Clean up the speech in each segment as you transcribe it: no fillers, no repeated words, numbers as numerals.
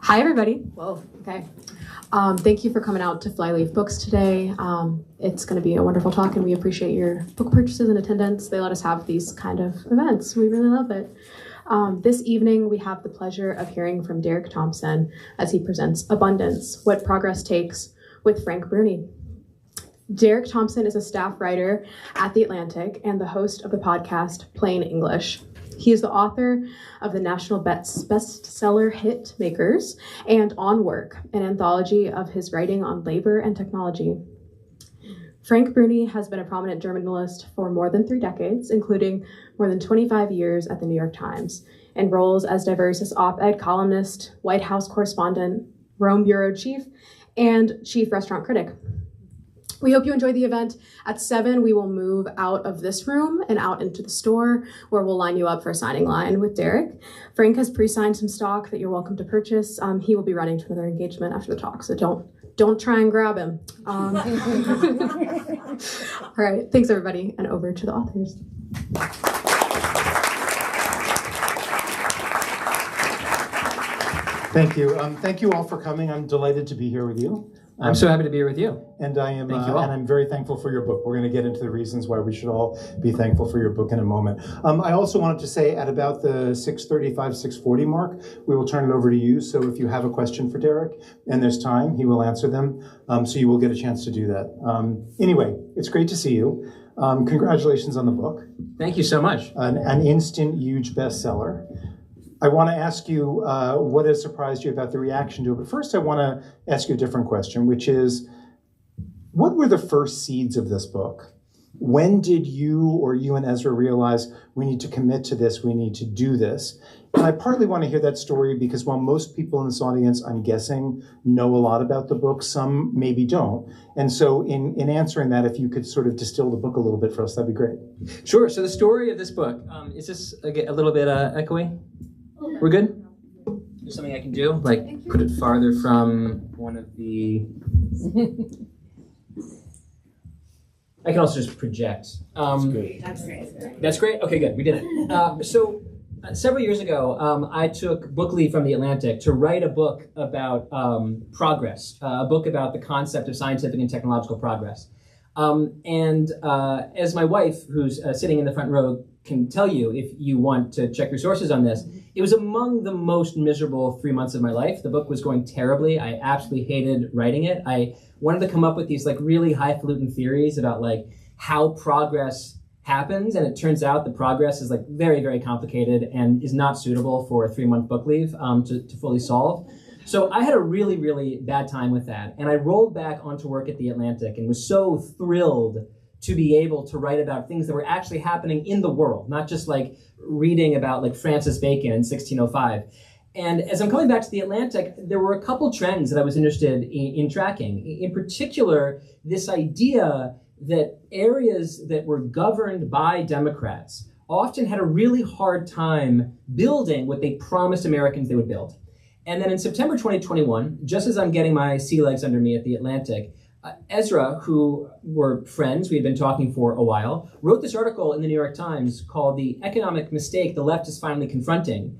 Hi, everybody. Whoa, okay. Thank you for coming out to Flyleaf Books today. It's going to be a wonderful talk, and we appreciate your book purchases and attendance. They let us have these kind of events. We really love it. This evening, we have the pleasure of hearing from Derek Thompson as he presents Abundance, What Progress Takes with Frank Bruni. Derek Thompson is a staff writer at The Atlantic and the host of the podcast Plain English. He is the author of the national bestseller hit Makers and On Work, an anthology of his writing on labor and technology. Frank Bruni has been a prominent journalist for more than 3 decades, including more than 25 years at the New York Times, in roles as diverse as op-ed columnist, White House correspondent, Rome bureau chief, and chief restaurant critic. We hope you enjoy the event. At 7, we will move out of this room and out into the store, where we'll line you up for a signing line with Derek. Frank has pre-signed some stock that you're welcome to purchase. He will be running to another engagement after the talk, so don't try and grab him. All right, thanks everybody, and over to the authors. Thank you. Thank you all for coming. I'm delighted to be here with you. I'm so happy to be here with you. And I am, and I'm very thankful for your book. We're going to get into the reasons why we should all be thankful for your book in a moment. I also wanted to say at about the 6:35, 6:40 mark, we will turn it over to you. So if you have a question for Derek and there's time, he will answer them. So you will get a chance to do that. Anyway, it's great to see you. Congratulations on the book. Thank you so much. An instant huge bestseller. I want to ask you what has surprised you about the reaction to it. But first, I want to ask you a different question, which is, what were the first seeds of this book? When did you and Ezra realize we need to commit to this, we need to do this? And I partly want to hear that story because while most people in this audience, I'm guessing, know a lot about the book, some maybe don't. And so in answering that, if you could sort of distill the book a little bit for us, that'd be great. Sure. So the story of this book, is this a little bit echoey? We're good? There's something I can do? Like put it farther from one of the... I can also just project. That's great. That's great? Okay, good. We did it. So several years ago, I took book leave from The Atlantic to write a book about progress, a book about the concept of scientific and technological progress. As my wife, who's sitting in the front row, can tell you if you want to check your sources on this, it was among the most miserable 3 months of my life. The book was going terribly. I absolutely hated writing it. I wanted to come up with these really highfalutin theories about how progress happens, and it turns out the progress is very, very complicated and is not suitable for a 3-month book leave to fully solve. So I had a really, really bad time with that, and I rolled back onto work at The Atlantic and was so thrilled to be able to write about things that were actually happening in the world, not just reading about Francis Bacon in 1605. And as I'm coming back to The Atlantic, there were a couple trends that I was interested in tracking. In particular, this idea that areas that were governed by Democrats often had a really hard time building what they promised Americans they would build. And then in September 2021, just as I'm getting my sea legs under me at The Atlantic, Ezra, who were friends, we had been talking for a while, wrote this article in the New York Times called The Economic Mistake the Left is Finally Confronting,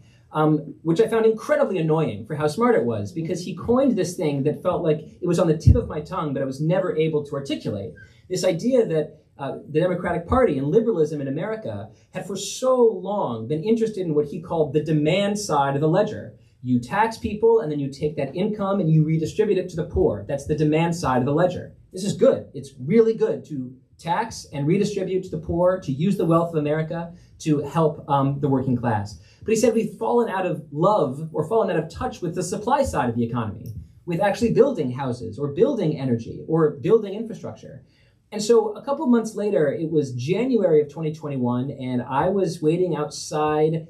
which I found incredibly annoying for how smart it was, because he coined this thing that felt like it was on the tip of my tongue, but I was never able to articulate. This idea that the Democratic Party and liberalism in America had for so long been interested in what he called the demand side of the ledger. You tax people, and then you take that income and you redistribute it to the poor. That's the demand side of the ledger. This is good. It's really good to tax and redistribute to the poor, to use the wealth of America to help the working class. But he said we've fallen out of love or fallen out of touch with the supply side of the economy, with actually building houses or building energy or building infrastructure. And so a couple months later, it was January of 2021, and I was waiting outside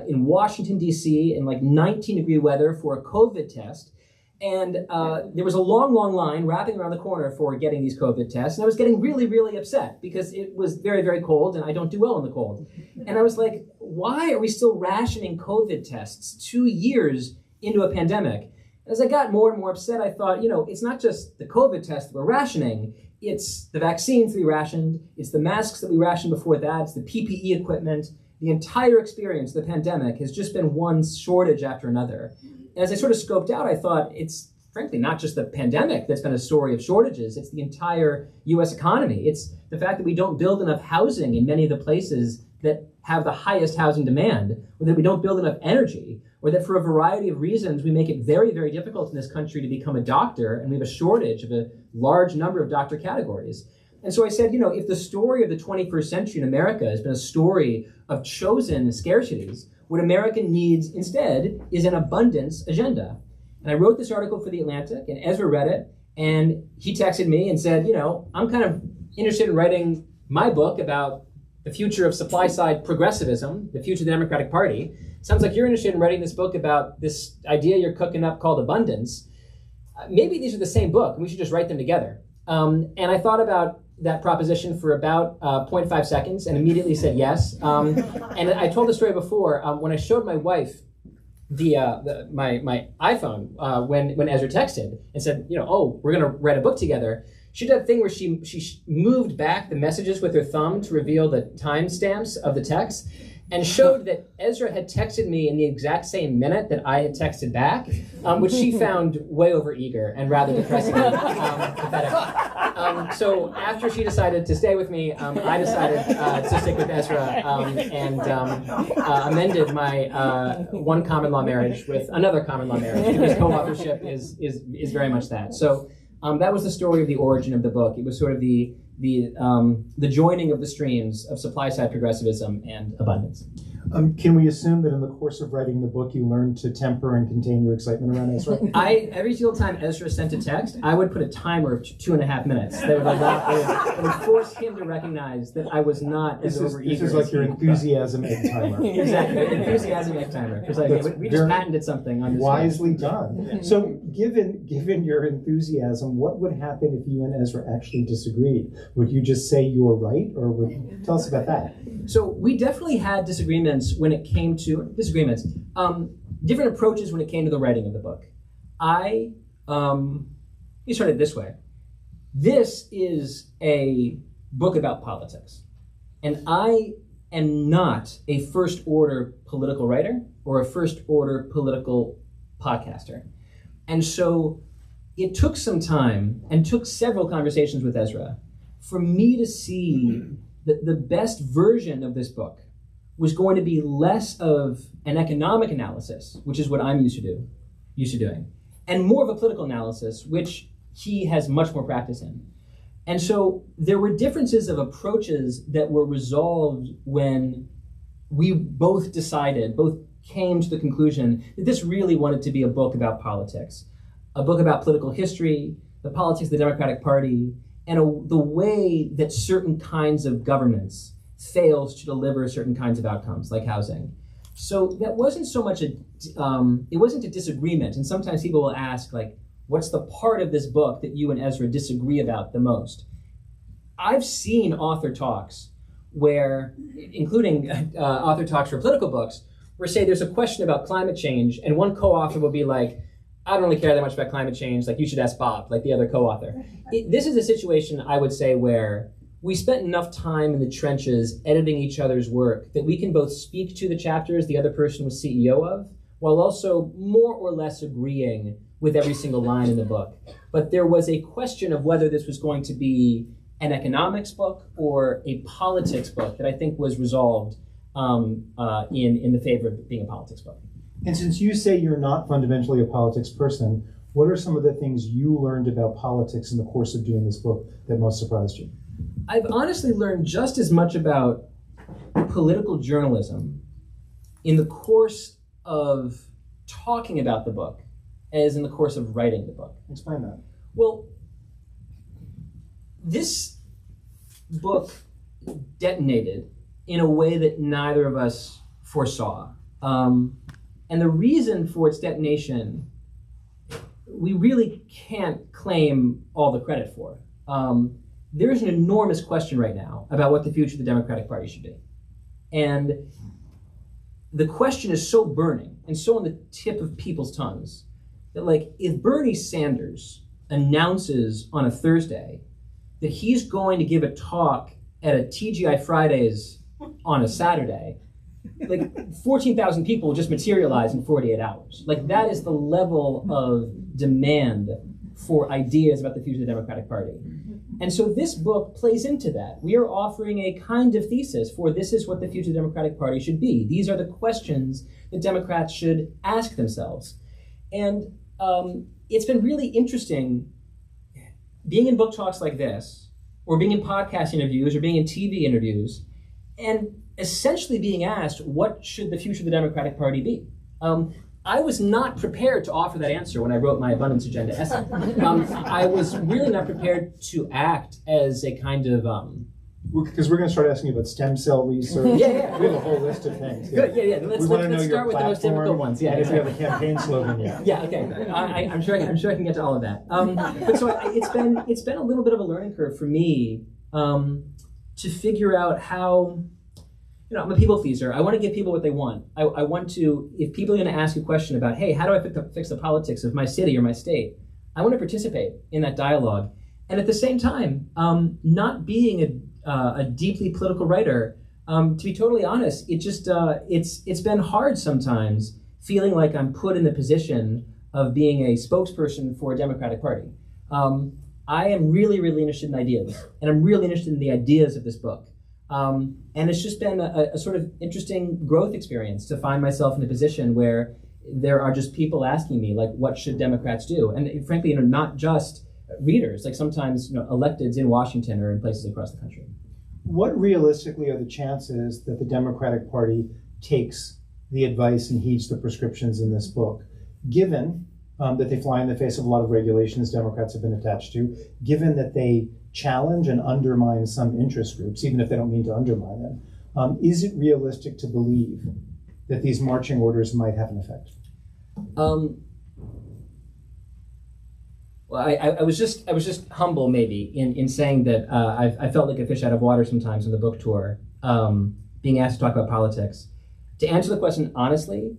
in Washington, D.C. in 19-degree weather for a COVID test. And there was a long, long line wrapping around the corner for getting these COVID tests. And I was getting really, really upset because it was very, very cold, and I don't do well in the cold. And I was like, why are we still rationing COVID tests 2 years into a pandemic? As I got more and more upset, I thought, it's not just the COVID tests that we're rationing. It's the vaccines that we rationed. It's the masks that we rationed before that. It's the PPE equipment. The entire experience of the pandemic has just been one shortage after another. as I sort of scoped out, I thought it's frankly not just the pandemic that's been a story of shortages. It's the entire U.S. economy. It's the fact that we don't build enough housing in many of the places that have the highest housing demand, or that we don't build enough energy, or that for a variety of reasons we make it very, very difficult in this country to become a doctor, and we have a shortage of a large number of doctor categories. And so I said, if the story of the 21st century in America has been a story of chosen scarcities, what America needs instead is an abundance agenda. And I wrote this article for The Atlantic, and Ezra read it, and he texted me and said, I'm kind of interested in writing my book about the future of supply-side progressivism, the future of the Democratic Party. Sounds like you're interested in writing this book about this idea you're cooking up called abundance. Maybe these are the same book, and we should just write them together. And I thought about that proposition for about 0.5 seconds and immediately said yes. And I told the story before. When I showed my wife my iPhone when Ezra texted and said, we're going to write a book together, she did that thing where she moved back the messages with her thumb to reveal the timestamps of the text, and showed that Ezra had texted me in the exact same minute that I had texted back, which she found way overeager and rather depressingly pathetic. So after she decided to stay with me, I decided to stick with Ezra and amended my one common law marriage with another common law marriage, because co-authorship is very much that. So that was the story of the origin of the book. It was sort of the joining of the streams of supply-side progressivism and abundance. Can we assume that in the course of writing the book, you learned to temper and contain your excitement around Ezra? Every single time Ezra sent a text, I would put a timer of 2.5 minutes. That would force him to recognize that I was not as overeager. This is like your enthusiasm egg timer. Exactly, enthusiasm egg timer. Because we just patented something on this. Wisely done. So, given your enthusiasm, what would happen if you and Ezra actually disagreed? Would you just say you were right, or tell us about that? So we definitely had disagreements when it came to different approaches when it came to the writing of the book. You started this way. This is a book about politics, and I am not a first-order political writer or a first-order political podcaster, and so it took some time and took several conversations with Ezra for me to see that the best version of this book was going to be less of an economic analysis, which is what I'm used to doing, and more of a political analysis, which he has much more practice in. And so there were differences of approaches that were resolved when we both came to the conclusion that this really wanted to be a book about politics, a book about political history, the politics of the Democratic Party, and the way that certain kinds of governance fails to deliver certain kinds of outcomes, like housing. So that wasn't so much it wasn't a disagreement. And sometimes people will ask, what's the part of this book that you and Ezra disagree about the most? I've seen author talks where, including author talks for political books, where say there's a question about climate change, and one co-author will be like, I don't really care that much about climate change, you should ask Bob, the other co-author. This is a situation, I would say, where we spent enough time in the trenches editing each other's work that we can both speak to the chapters the other person was CEO of, while also more or less agreeing with every single line in the book. But there was a question of whether this was going to be an economics book or a politics book that I think was resolved in the favor of being a politics book. And since you say you're not fundamentally a politics person, what are some of the things you learned about politics in the course of doing this book that most surprised you? I've honestly learned just as much about political journalism in the course of talking about the book as in the course of writing the book. Explain that. Well, this book detonated in a way that neither of us foresaw. And the reason for its detonation, we really can't claim all the credit for. There is an enormous question right now about what the future of the Democratic Party should be. And the question is so burning and so on the tip of people's tongues that, if Bernie Sanders announces on a Thursday that he's going to give a talk at a TGI Fridays on a Saturday, like 14,000 people just materialize in 48 hours. Like that is the level of demand for ideas about the future of the Democratic Party. And so this book plays into that. We are offering a kind of thesis for this is what the future of the Democratic Party should be. These are the questions that Democrats should ask themselves. And it's been really interesting being in book talks like this, or being in podcast interviews, or being in TV interviews, and essentially being asked, what should the future of the Democratic Party be? I was not prepared to offer that answer when I wrote my abundance agenda essay. I was really not prepared to act as a kind of... Because we're going to start asking you about stem cell research. Yeah. We have a whole list of things. Good, yeah. Let's start with the most difficult ones. Yeah, and if we have a campaign slogan yet. Yeah, okay. I'm sure I can get to all of that. But so it's been a little bit of a learning curve for me to figure out how... I'm a people pleaser. I want to give people what they want. I want to, if people are going to ask a question about, hey, how do I fix the politics of my city or my state? I want to participate in that dialogue. And at the same time, not being a deeply political writer, to be totally honest, it's been hard sometimes feeling like I'm put in the position of being a spokesperson for a Democratic Party. I am really, really interested in ideas, and I'm really interested in the ideas of this book. And it's just been a sort of interesting growth experience to find myself in a position where there are just people asking me, like, what should Democrats do? And frankly, not just readers, like sometimes electeds in Washington or in places across the country. What realistically are the chances that the Democratic Party takes the advice and heeds the prescriptions in this book, given that they fly in the face of a lot of regulations Democrats have been attached to, given that they challenge and undermine some interest groups, even if they don't mean to undermine them? Is it realistic to believe that these marching orders might have an effect? Well, I was just humble maybe in saying that I felt like a fish out of water sometimes on the book tour, being asked to talk about politics. To answer the question honestly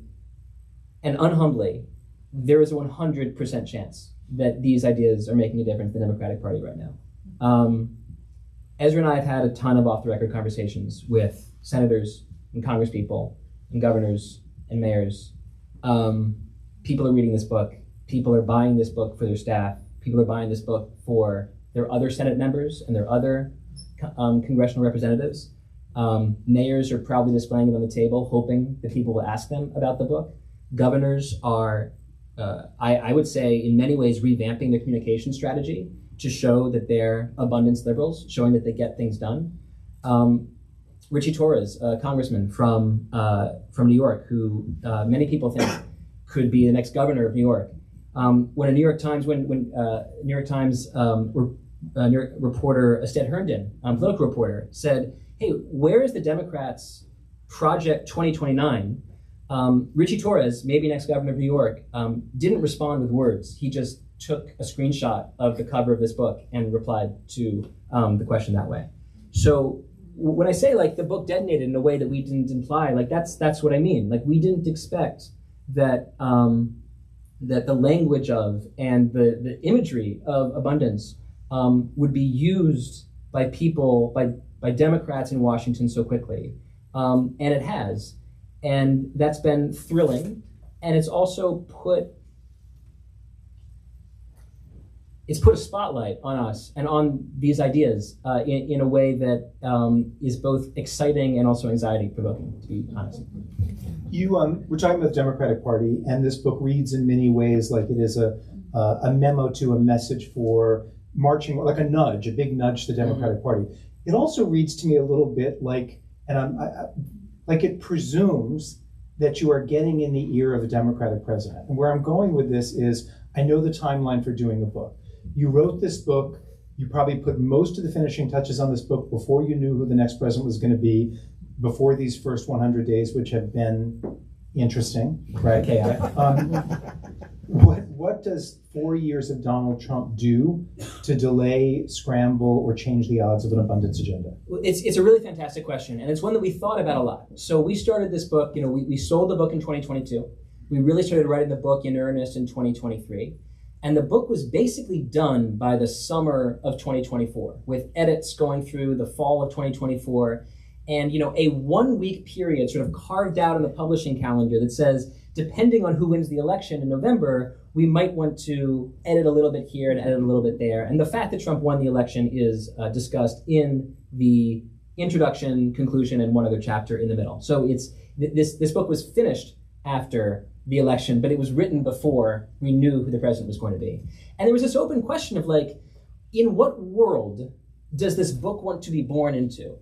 and unhumbly, there is a 100% chance that these ideas are making a difference in the Democratic Party right now. Ezra and I have had a ton of off-the-record conversations with senators and congresspeople and governors and mayors. People are reading this book. People are buying this book for their staff. People are buying this book for their other Senate members and their other congressional representatives. Mayors are probably displaying it on the table, hoping that people will ask them about the book. Governors are, I would say, in many ways, revamping their communication strategy to show that they're abundance liberals, showing that they get things done. Richie Torres, a congressman from New York, who many people think could be the next governor of New York. When New York Times reporter Ested Herndon, political reporter, said, "Hey, where is the Democrats' Project 2029?" Richie Torres, maybe next governor of New York, didn't respond with words. He just took a screenshot of the cover of this book and replied to the question that way. So when I say like the book detonated in a way that we didn't imply, like that's what I mean. Like we didn't expect that that the language of and the imagery of abundance would be used by people, by Democrats in Washington so quickly, and it has, and that's been thrilling, and it's also put a spotlight on us and on these ideas in a way that is both exciting and also anxiety-provoking, to be honest. We're talking about the Democratic Party, and this book reads in many ways like it is a memo to a message for marching, like a nudge, a big nudge to the Democratic Party. It also reads to me a little bit like, like it presumes that you are getting in the ear of a Democratic president. And where I'm going with this is, I know the timeline for doing a book. You wrote this book, you probably put most of the finishing touches on this book before you knew who the next president was going to be, before these first 100 days, which have been interesting, right? Okay. What does 4 years of Donald Trump do to delay, scramble, or change the odds of an abundance agenda? It's a really fantastic question, and it's one that we thought about a lot. So we started this book, we sold the book in 2022. We really started writing the book in earnest in 2023. And the book was basically done by the summer of 2024, with edits going through the fall of 2024. and a 1 week period sort of carved out in the publishing calendar that says, depending on who wins the election in November, we might want to edit a little bit here and edit a little bit there. And the fact that Trump won the election is discussed in the introduction, conclusion, and one other chapter in the middle. So this book was finished after the election, but it was written before we knew who the president was going to be. And there was this open question of in what world does this book want to be born into?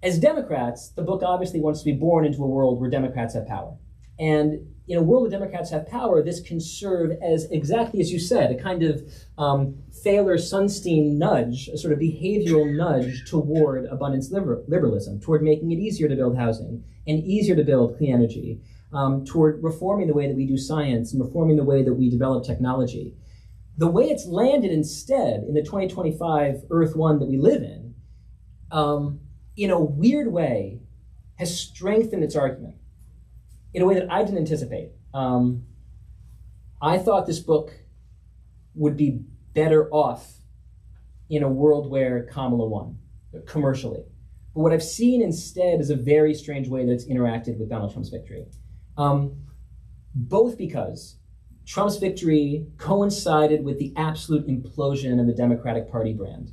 As Democrats, the book obviously wants to be born into a world where Democrats have power. And in a world where Democrats have power, this can serve as, exactly as you said, a kind of Thaler-Sunstein nudge, a sort of behavioral nudge toward abundance liberalism, toward making it easier to build housing and easier to build clean energy, toward reforming the way that we do science and reforming the way that we develop technology. The way it's landed instead in the 2025 Earth 1 that we live in a weird way, has strengthened its argument in a way that I didn't anticipate. I thought this book would be better off in a world where Kamala won, commercially. But what I've seen instead is a very strange way that it's interacted with Donald Trump's victory. Both because Trump's victory coincided with the absolute implosion of the Democratic Party brand.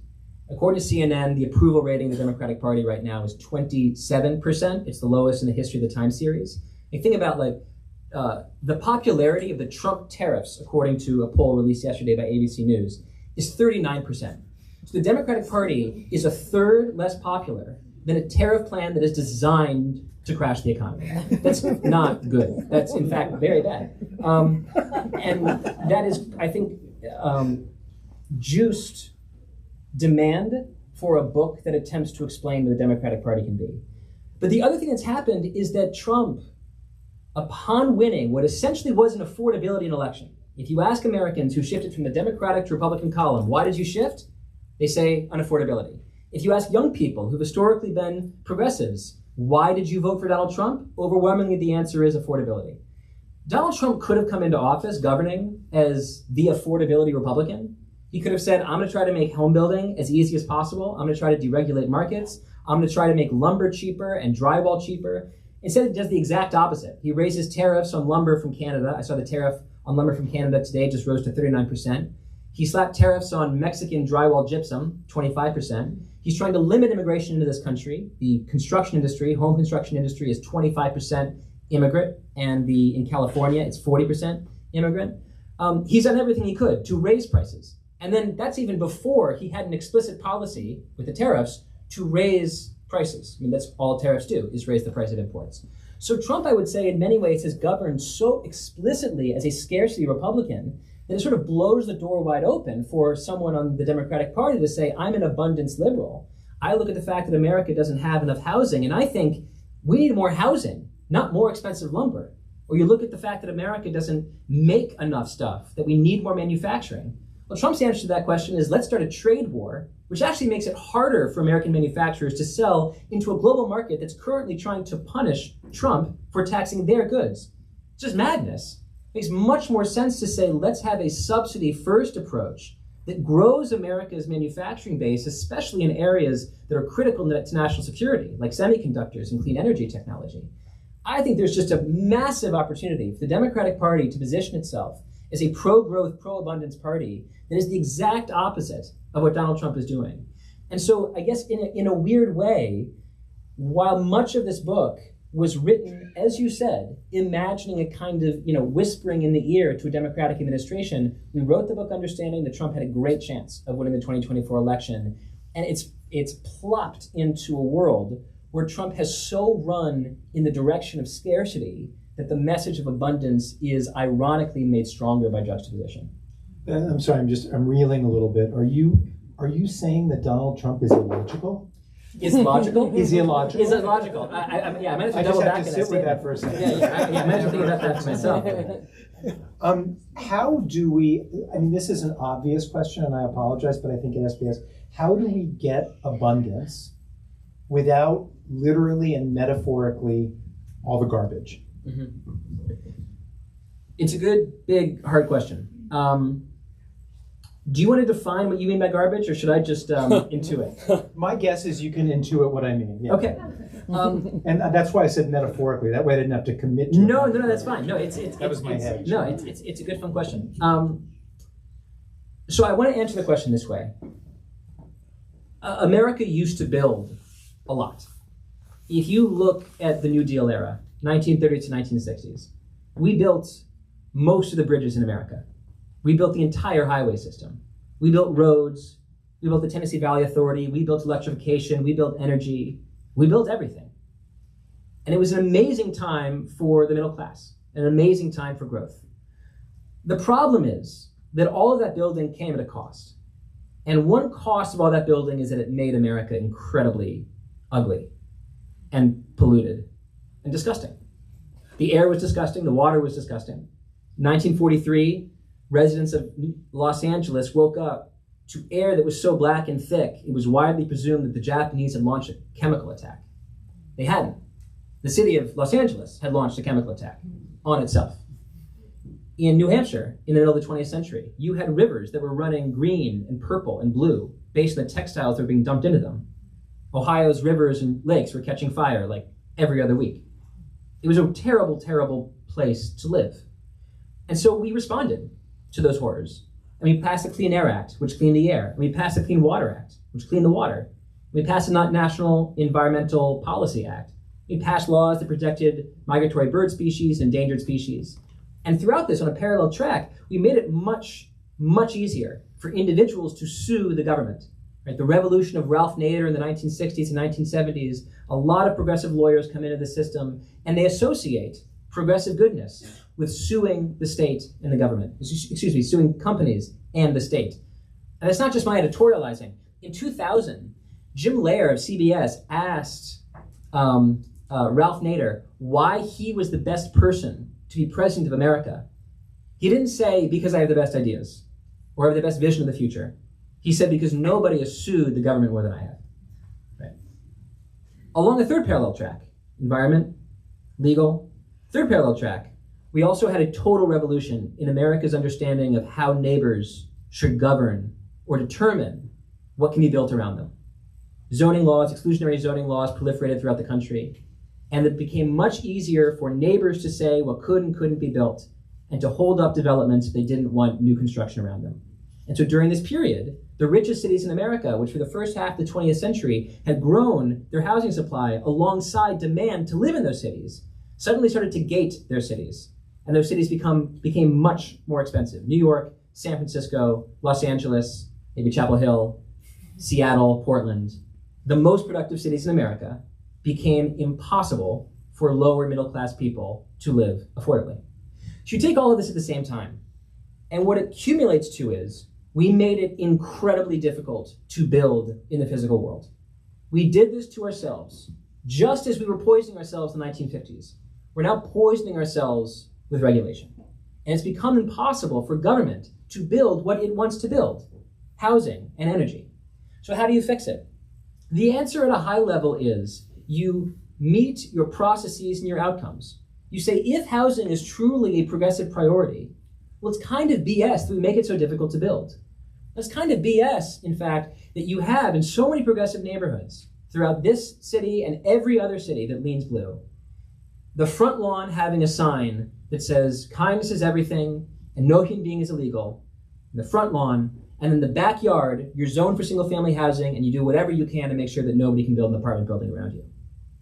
According to CNN, the approval rating of the Democratic Party right now is 27%. It's the lowest in the history of the time series. You think about the popularity of the Trump tariffs, according to a poll released yesterday by ABC News, is 39%. So the Democratic Party is a third less popular than a tariff plan that is designed to crash the economy. That's not good. That's, in fact, very bad. And that is, I think, juiced demand for a book that attempts to explain what the Democratic Party can be. But the other thing that's happened is that Trump, upon winning what essentially was an affordability election, if you ask Americans who shifted from the Democratic to Republican column, why did you shift? They say unaffordability. If you ask young people who've historically been progressives, why did you vote for Donald Trump? Overwhelmingly, the answer is affordability. Donald Trump could have come into office governing as the affordability Republican. He could have said, I'm going to try to make home building as easy as possible. I'm going to try to deregulate markets. I'm going to try to make lumber cheaper and drywall cheaper. Instead, he does the exact opposite. He raises tariffs on lumber from Canada. I saw the tariff on lumber from Canada today just rose to 39%. He slapped tariffs on Mexican drywall gypsum, 25%. He's trying to limit immigration into this country. The construction industry, home construction industry, is 25% immigrant, and in California, it's 40% immigrant. He's done everything he could to raise prices. And then that's even before he had an explicit policy with the tariffs to raise prices. I mean, that's all tariffs do, is raise the price of imports. So Trump, I would say, in many ways has governed so explicitly as a scarcity Republican that it sort of blows the door wide open for someone on the Democratic Party to say, I'm an abundance liberal. I look at the fact that America doesn't have enough housing, and I think we need more housing, not more expensive lumber. Or you look at the fact that America doesn't make enough stuff, that we need more manufacturing. Well, Trump's answer to that question is, let's start a trade war, which actually makes it harder for American manufacturers to sell into a global market that's currently trying to punish Trump for taxing their goods. It's just madness. It makes much more sense to say, let's have a subsidy-first approach that grows America's manufacturing base, especially in areas that are critical to national security, like semiconductors and clean energy technology. I think there's just a massive opportunity for the Democratic Party to position itself as a pro-growth, pro-abundance party that is the exact opposite of what Donald Trump is doing. And so I guess in a weird way, while much of this book was written, as you said, imagining a kind of whispering in the ear to a Democratic administration, we wrote the book understanding that Trump had a great chance of winning the 2024 election. And it's plopped into a world where Trump has so run in the direction of scarcity that the message of abundance is ironically made stronger by juxtaposition. I'm sorry, I'm reeling a little bit. Are you saying that Donald Trump is illogical? Is logical? Is illogical? Is it logical? I managed to double back in that statement. I just have to sit with that for a second. I managed to think about that for myself. How do we, this is an obvious question, and I apologize, but I think it has to be asked. How do we get abundance without literally and metaphorically all the garbage? Mm-hmm. It's a good, big, hard question. Do you want to define what you mean by garbage, or should I just intuit? My guess is you can intuit what I mean. Yeah. Okay. And that's why I said metaphorically. That way I didn't have to commit to it. No, that's fine. No, That was my head. No, it's a good fun question. So I want to answer the question this way. America used to build a lot. If you look at the New Deal era, 1930s to 1960s, we built most of the bridges in America. We built the entire highway system. We built roads. We built the Tennessee Valley Authority. We built electrification. We built energy. We built everything. And it was an amazing time for the middle class, an amazing time for growth. The problem is that all of that building came at a cost. And one cost of all that building is that it made America incredibly ugly and polluted and disgusting. The air was disgusting. The water was disgusting. 1943, residents of Los Angeles woke up to air that was so black and thick, it was widely presumed that the Japanese had launched a chemical attack. They hadn't. The city of Los Angeles had launched a chemical attack on itself. In New Hampshire, in the middle of the 20th century, you had rivers that were running green and purple and blue based on the textiles that were being dumped into them. Ohio's rivers and lakes were catching fire like every other week. It was a terrible, terrible place to live. And so we responded to those horrors. And we passed the Clean Air Act, which cleaned the air. And we passed the Clean Water Act, which cleaned the water. We passed the National Environmental Policy Act. We passed laws that protected migratory bird species and endangered species. And throughout this, on a parallel track, we made it much, much easier for individuals to sue the government. Right? The revolution of Ralph Nader in the 1960s and 1970s, a lot of progressive lawyers come into the system, and they associate progressive goodness with suing the state and the government. Excuse me, suing companies and the state. And it's not just my editorializing. In 2000, Jim Lehrer of CBS asked Ralph Nader why he was the best person to be president of America. He didn't say, because I have the best ideas or have the best vision of the future. He said, because nobody has sued the government more than I have. Right. Along a third parallel track, environment, legal, third parallel track, we also had a total revolution in America's understanding of how neighbors should govern or determine what can be built around them. Zoning laws, exclusionary zoning laws proliferated throughout the country, and it became much easier for neighbors to say what could and couldn't be built and to hold up developments if they didn't want new construction around them. And so during this period, the richest cities in America, which for the first half of the 20th century had grown their housing supply alongside demand to live in those cities, suddenly started to gate their cities. And those cities became much more expensive. New York, San Francisco, Los Angeles, maybe Chapel Hill, Seattle, Portland, the most productive cities in America, became impossible for lower middle class people to live affordably. So you take all of this at the same time, and what it accumulates to is we made it incredibly difficult to build in the physical world. We did this to ourselves, just as we were poisoning ourselves in the 1950s. We're now poisoning ourselves with regulation. And it's become impossible for government to build what it wants to build, housing and energy. So how do you fix it? The answer at a high level is you meet your processes and your outcomes. You say, if housing is truly a progressive priority, well, it's kind of BS that we make it so difficult to build. It's kind of BS, in fact, that you have in so many progressive neighborhoods throughout this city and every other city that leans blue, the front lawn having a sign that says, kindness is everything and no human being is illegal, in the front lawn, and in the backyard, you're zoned for single family housing and you do whatever you can to make sure that nobody can build an apartment building around you.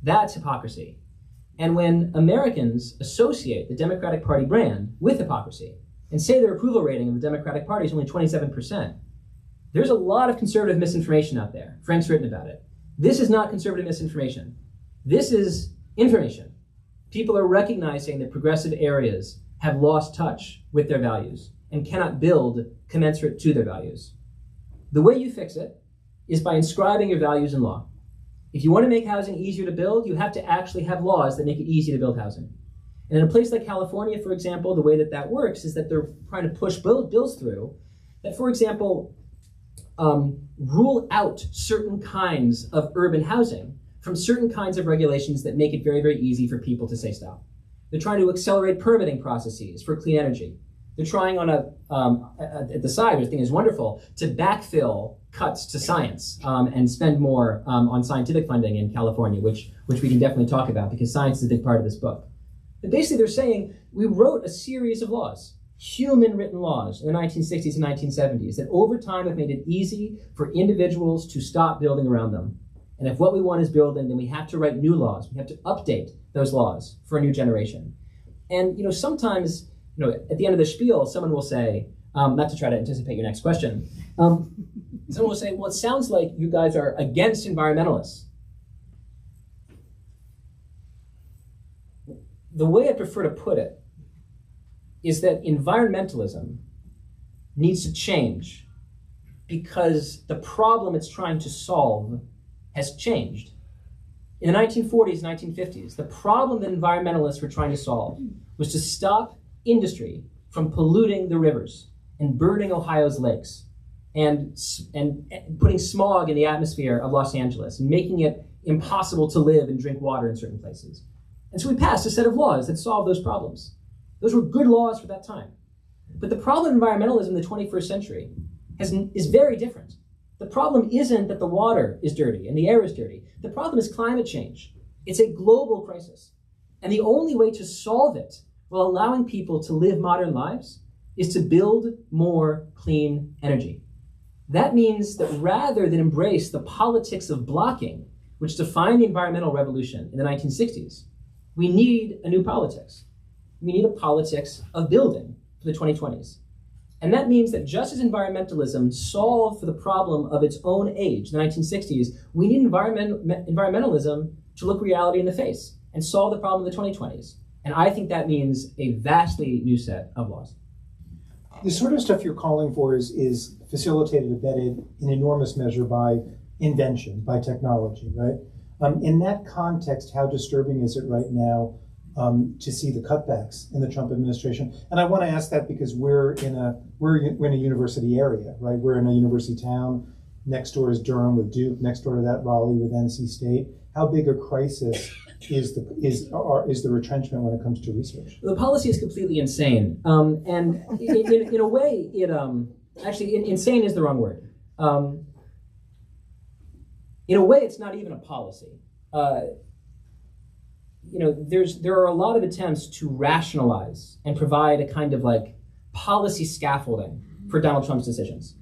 That's hypocrisy. And when Americans associate the Democratic Party brand with hypocrisy and say their approval rating of the Democratic Party is only 27%, there's a lot of conservative misinformation out there. Frank's written about it. This is not conservative misinformation. This is information. People are recognizing that progressive areas have lost touch with their values and cannot build commensurate to their values. The way you fix it is by inscribing your values in law. If you want to make housing easier to build, you have to actually have laws that make it easy to build housing. And in a place like California, for example, the way that that works is that they're trying to push bills through that, for example, rule out certain kinds of urban housing from certain kinds of regulations that make it very, very easy for people to say stop. They're trying to accelerate permitting processes for clean energy. They're trying on at the side, which I think is wonderful, to backfill cuts to science and spend more on scientific funding in California, which we can definitely talk about because science is a big part of this book. But basically they're saying we wrote a series of laws, human written laws in the 1960s and 1970s that over time have made it easy for individuals to stop building around them. And if what we want is building, then we have to write new laws. We have to update those laws for a new generation. And sometimes, at the end of the spiel, someone will say, not to try to anticipate your next question, someone will say, well, it sounds like you guys are against environmentalists. The way I prefer to put it is that environmentalism needs to change because the problem it's trying to solve has changed. In the 1940s, 1950s, the problem that environmentalists were trying to solve was to stop industry from polluting the rivers and burning Ohio's lakes and putting smog in the atmosphere of Los Angeles and making it impossible to live and drink water in certain places. And so we passed a set of laws that solved those problems. Those were good laws for that time. But the problem of environmentalism in the 21st century is very different. The problem isn't that the water is dirty and the air is dirty. The problem is climate change. It's a global crisis. And the only way to solve it while allowing people to live modern lives is to build more clean energy. That means that rather than embrace the politics of blocking, which defined the environmental revolution in the 1960s, we need a new politics. We need a politics of building for the 2020s. And that means that just as environmentalism solved for the problem of its own age, the 1960s, we need environmentalism to look reality in the face and solve the problem of the 2020s. And I think that means a vastly new set of laws. The sort of stuff you're calling for is facilitated, abetted in enormous measure by invention, by technology, right? In that context, how disturbing is it right now to see the cutbacks in the Trump administration? And I want to ask that because we're in a university area, right? We're in a university town. Next door is Durham with Duke. Next door to that, Raleigh with NC State. How big a crisis is the retrenchment when it comes to research? The policy is completely insane, and in a way, insane is the wrong word. In a way, it's not even a policy. There are a lot of attempts to rationalize and provide a kind of policy scaffolding for Donald Trump's decisions.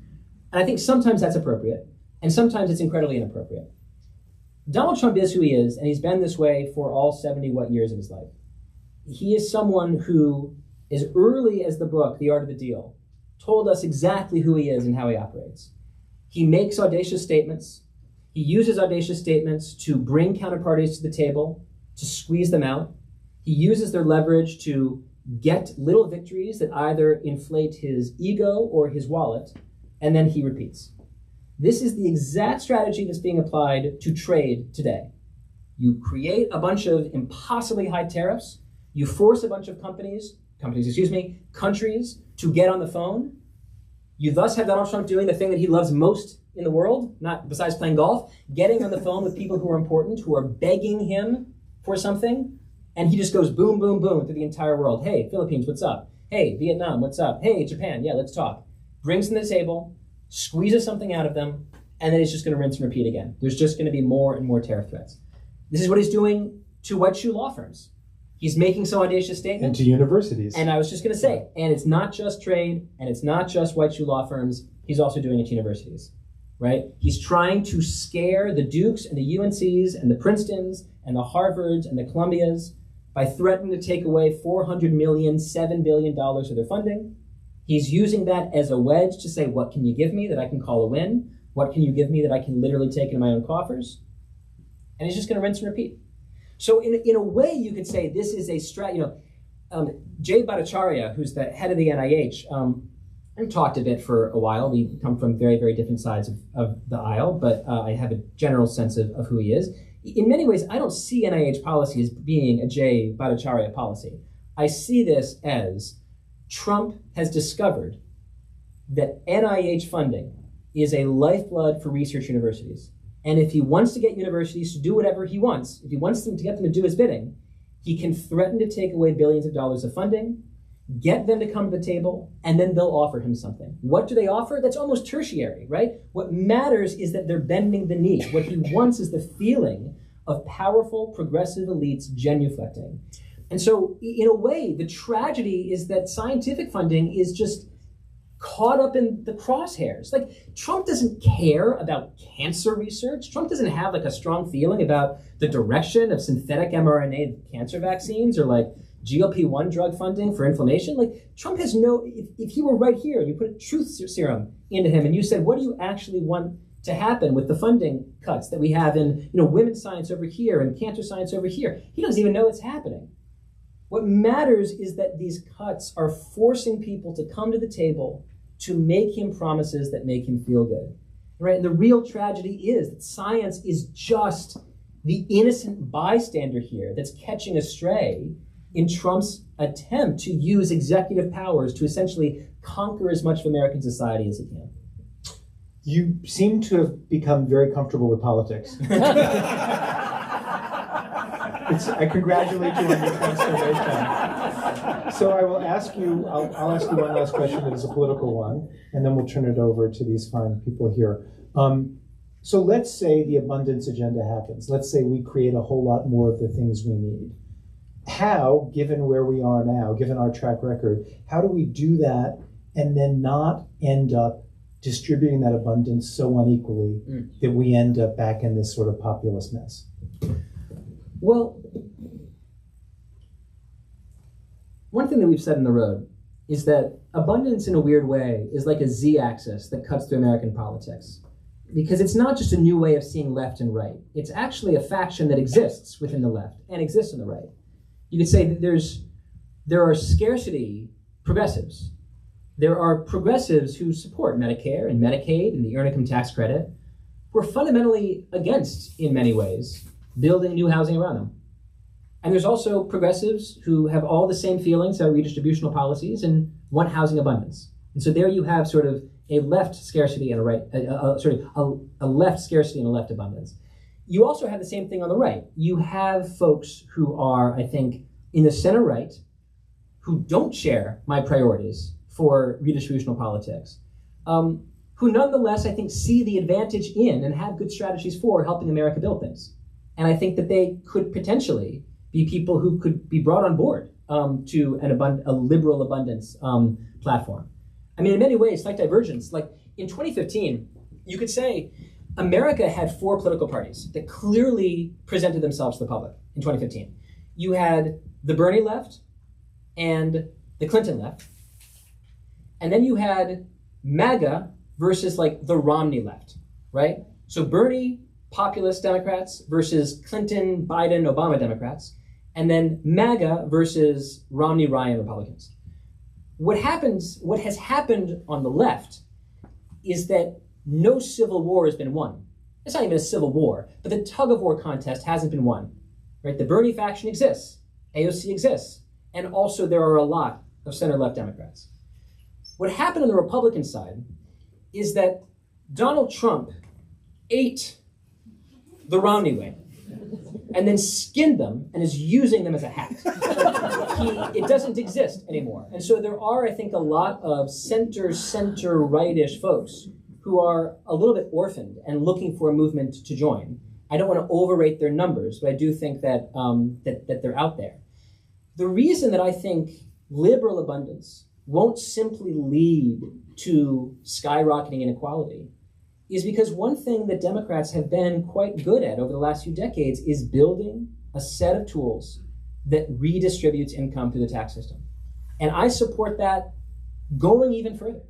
And I think sometimes that's appropriate, and sometimes it's incredibly inappropriate. Donald Trump is who he is, and he's been this way for all 70-what years of his life. He is someone who, as early as the book, The Art of the Deal, told us exactly who he is and how he operates. He makes audacious statements. He uses audacious statements to bring counterparties to the table, to squeeze them out. He uses their leverage to get little victories that either inflate his ego or his wallet, and then he repeats. This is the exact strategy that's being applied to trade today. You create a bunch of impossibly high tariffs. You force a bunch of countries to get on the phone. You thus have Donald Trump doing the thing that he loves most in the world, not besides playing golf, getting on the phone with people who are important, who are begging him for something, and he just goes boom, boom, boom through the entire world. Hey, Philippines, what's up? Hey, Vietnam, what's up? Hey, Japan, yeah, let's talk. Brings them to the table, squeezes something out of them, and then it's just going to rinse and repeat again. There's just going to be more and more tariff threats. This is what he's doing to white shoe law firms. He's making some audacious statements. And to universities. And I was just going to say, and it's not just trade, and it's not just white shoe law firms. He's also doing it to universities, right? He's trying to scare the Dukes and the UNCs and the Princetons and the Harvards and the Columbias by threatening to take away $400 million, $7 billion of their funding. He's using that as a wedge to say, what can you give me that I can call a win? What can you give me that I can literally take into my own coffers? And he's just going to rinse and repeat. So in a way, you could say this is a Jay Bhattacharya, who's the head of the NIH, I've talked a bit for a while. We come from very, very different sides of the aisle, but I have a general sense of who he is. In many ways, I don't see NIH policy as being a Jay Bhattacharya policy. I see this as Trump has discovered that NIH funding is a lifeblood for research universities. And if he wants to get universities to do whatever he wants, if he wants them to get them to do his bidding, he can threaten to take away billions of dollars of funding. get them to come to the table, and then they'll offer him something. What do they offer? That's almost tertiary, right? What matters is that they're bending the knee. What he wants is the feeling of powerful progressive elites genuflecting. And so, in a way, the tragedy is that scientific funding is just caught up in the crosshairs. Like, Trump doesn't care about cancer research. Trump doesn't have like a strong feeling about the direction of synthetic mRNA cancer vaccines or like GLP-1 drug funding for inflammation. Like, Trump has if he were right here and you put a truth serum into him and you said, what do you actually want to happen with the funding cuts that we have in, women's science over here and cancer science over here? He doesn't even know it's happening. What matters is that these cuts are forcing people to come to the table to make him promises that make him feel good, right? And the real tragedy is that science is just the innocent bystander here that's catching astray in Trump's attempt to use executive powers to essentially conquer as much of American society as he can. You seem to have become very comfortable with politics. I congratulate you on your transformation. So I will ask you, I'll ask you one last question that is a political one, and then we'll turn it over to these fine people here. So let's say the abundance agenda happens. Let's say we create a whole lot more of the things we need. How, given where we are now, given our track record, how do we do that and then not end up distributing that abundance so unequally that we end up back in this sort of populist mess? Well, one thing that we've said in The Road is that abundance, in a weird way, is like a z-axis that cuts through American politics. Because it's not just a new way of seeing left and right. It's actually a faction that exists within the left and exists in the right. You could say that there are scarcity progressives. There are progressives who support Medicare and Medicaid and the Earned Income Tax Credit, who are fundamentally against, in many ways, building new housing around them. And there's also progressives who have all the same feelings about redistributional policies and want housing abundance. And so there you have sort of a left scarcity and a left scarcity and a left abundance. You also have the same thing on the right. You have folks who are, I think, in the center right, who don't share my priorities for redistributional politics, who nonetheless, I think, see the advantage in and have good strategies for helping America build things. And I think that they could potentially be people who could be brought on board to a liberal abundance platform. I mean, in many ways, slight divergence. Like in 2015, you could say America had 4 political parties that clearly presented themselves to the public in 2015. You had the Bernie left and the Clinton left. And then you had MAGA versus like the Romney left, right? So Bernie, populist Democrats versus Clinton, Biden, Obama Democrats, and then MAGA versus Romney, Ryan Republicans. What has happened on the left is that no civil war has been won. It's not even a civil war, but the tug of war contest hasn't been won, right? The Bernie faction exists, AOC exists, and also there are a lot of center-left Democrats. What happened on the Republican side is that Donald Trump ate the Romney way and then skinned them and is using them as a hat. It doesn't exist anymore. And so there are, I think, a lot of center-right-ish folks who are a little bit orphaned and looking for a movement to join. I don't want to overrate their numbers, but I do think that, that they're out there. The reason that I think liberal abundance won't simply lead to skyrocketing inequality is because one thing that Democrats have been quite good at over the last few decades is building a set of tools that redistributes income through the tax system. And I support that going even further.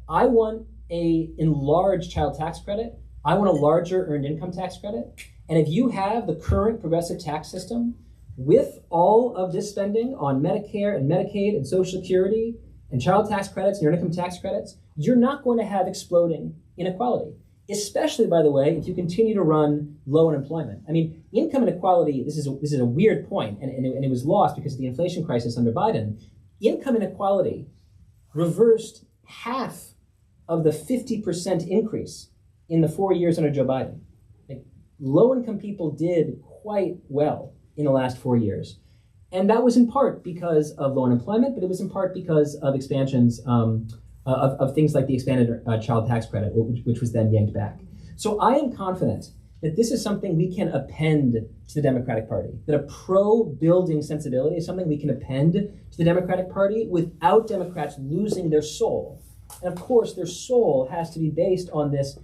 I want an enlarged child tax credit. I want a larger earned income tax credit. And if you have the current progressive tax system with all of this spending on Medicare and Medicaid and Social Security and child tax credits and earned income tax credits, you're not going to have exploding inequality, especially, by the way, if you continue to run low unemployment. I mean, income inequality, this is a weird point, and it was lost because of the inflation crisis under Biden. Income inequality reversed half of the 50% increase in the 4 years under Joe Biden. Like, low-income people did quite well in the last 4 years. And that was in part because of low unemployment, but it was in part because of expansions of things like the expanded child tax credit, which was then yanked back. So I am confident that this is something we can append to the Democratic Party, that a pro-building sensibility is something we can append to the Democratic Party without Democrats losing their soul. And of course, their soul has to be based on this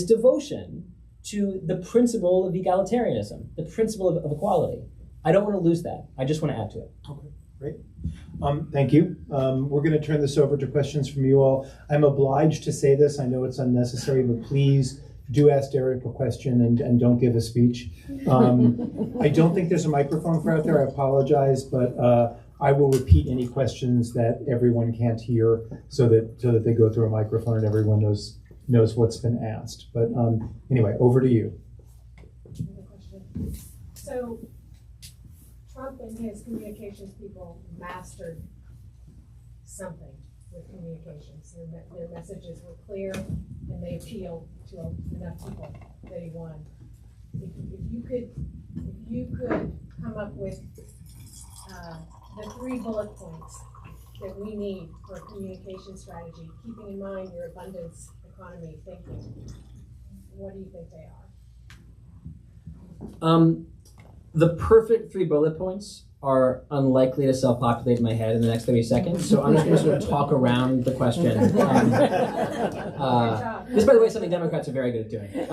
devotion to the principle of egalitarianism, the principle of equality. I don't want to lose that. I just want to add to it. Okay, great. Thank you. We're going to turn this over to questions from you all. I'm obliged to say this. I know it's unnecessary, but please do ask Derek a question and don't give a speech. I don't think there's a microphone for out there. I apologize, but I will repeat any questions that everyone can't hear so that they go through a microphone and everyone knows what's been asked. But anyway, over to you. So Trump and his communications people mastered something with communications. Their messages were clear and they appealed to enough people that he won. If you could come up with the 3 bullet points that we need for a communication strategy, keeping in mind your abundance economy thinking, what do you think they are? The perfect 3 bullet points are unlikely to self-populate in my head in the next 30 seconds, so I'm just going to sort of talk around the question. This, by the way, is something Democrats are very good at doing. That's